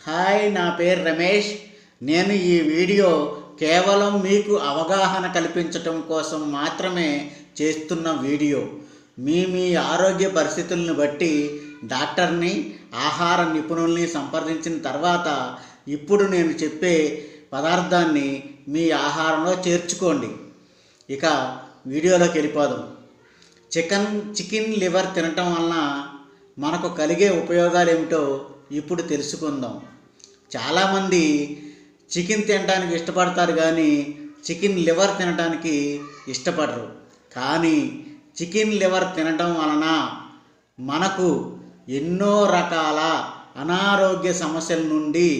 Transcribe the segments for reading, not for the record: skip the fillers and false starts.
Hi, నా పేరు రమేష్. నేను ఈ వీడియో కేవలం మీకు అవగాహన కల్పించటం కోసం మాత్రమే చేస్తున్న వీడియో. మీ ఆరోగ్య పరిస్థితులను బట్టి డాక్టర్ని, ఆహార నిపుణుల్ని సంప్రదించిన తర్వాత ఇప్పుడు నేను చెప్పే పదార్థాన్ని మీ ఆహారంలో చేర్చుకోండి. ఇక వీడియోలోకి వెళ్ళిపోదాం. చికెన్ లివర్ తినటం వలన మనకు కలిగే ఉపయోగాలు ఏమిటో ఇప్పుడు తెలుసుకుందాం. చాలామంది చికెన్ తినడానికి ఇష్టపడతారు కానీ చికెన్ లివర్ తినడానికి ఇష్టపడరు. కానీ చికెన్ లివర్ తినటం వలన మనకు ఎన్నో రకాల అనారోగ్య సమస్యల నుండి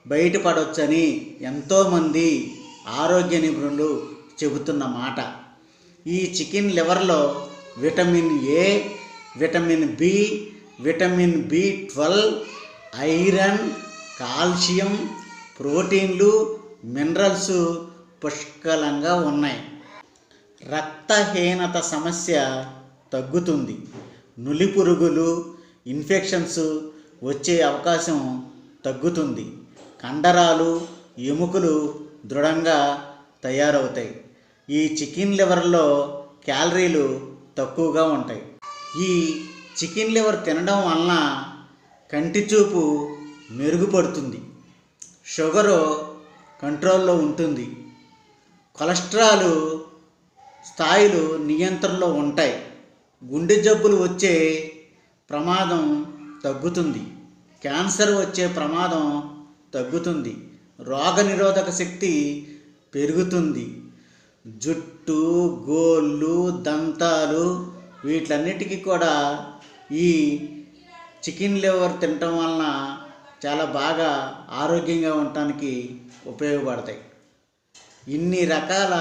బయటపడవచ్చని ఎంతోమంది ఆరోగ్య నిపుణులు చెబుతున్న మాట. ఈ చికెన్ లివర్లో vitamin A, vitamin B, vitamin బి12, ఐరన్, కాల్షియం, ప్రోటీన్లు, మినరల్స్ పుష్కలంగా ఉన్నాయి. రక్తహీనత సమస్య తగ్గుతుంది. నులి పురుగులు, ఇన్ఫెక్షన్స్ వచ్చే అవకాశం తగ్గుతుంది. కండరాలు, ఎముకలు దృఢంగా తయారవుతాయి. ఈ చికెన్ లివర్లో క్యాలరీలు తక్కువగా ఉంటాయి. ఈ చికెన్ లివర్ తినడం వలన కంటి చూపు మెరుగుపడుతుంది. షుగరు కంట్రోల్లో ఉంటుంది. కొలెస్ట్రాల్ స్థాయిలు నియంత్రణలో ఉంటాయి. గుండె జబ్బులు వచ్చే ప్రమాదం తగ్గుతుంది. క్యాన్సర్ వచ్చే ప్రమాదం తగ్గుతుంది. రోగనిరోధక శక్తి పెరుగుతుంది. జుట్టు, గోళ్ళు, దంతాలు వీటన్నిటికీ కూడా ఈ చికెన్ లివర్ తినటం వలన చాలా బాగా ఆరోగ్యంగా ఉండటానికి ఉపయోగపడతాయి. ఇన్ని రకాల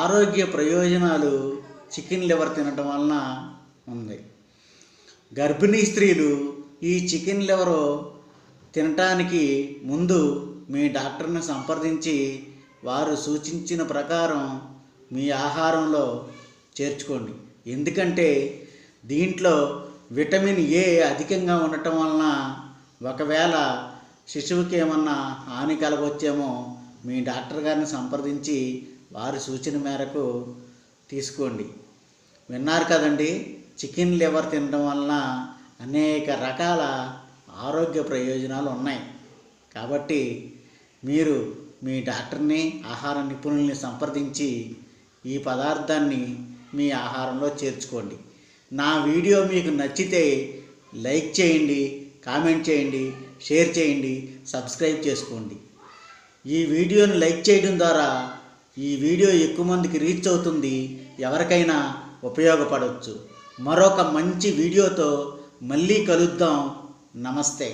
ఆరోగ్య ప్రయోజనాలు చికెన్ లివర్ తినటం వలన ఉంది. గర్భిణీ స్త్రీలు ఈ చికెన్ లివర్ తినటానికి ముందు మీ డాక్టర్ని సంప్రదించి వారు సూచించిన ప్రకారం మీ ఆహారంలో చేర్చుకోండి. ఎందుకంటే దీంట్లో విటమిన్ ఏ అధికంగా ఉండటం వలన ఒకవేళ శిశువుకి ఏమన్నా హాని కలగవచ్చేమో మీ డాక్టర్ గారిని సంప్రదించి వారి సూచన మేరకు తీసుకోండి. విన్నారు కదండి, చికెన్ లివర్ తినడం వలన అనేక రకాల ఆరోగ్య ప్రయోజనాలు ఉన్నాయి. కాబట్టి మీరు మీ డాక్టర్ని, ఆహార నిపుణుల్ని సంప్రదించి ఈ పదార్థాన్ని మీ ఆహారంలో చేర్చుకోండి. నా వీడియో మీకు నచ్చితే లైక్ చేయండి, కామెంట్ చేయండి, షేర్ చేయండి, సబ్స్క్రైబ్ చేసుకోండి. ఈ వీడియోని లైక్ చేయడం ద్వారా ఈ వీడియో ఎక్కువ మందికి రీచ్ అవుతుంది, ఎవరికైనా ఉపయోగపడవచ్చు. మరొక మంచి వీడియోతో మళ్ళీ కలుద్దాం. నమస్తే.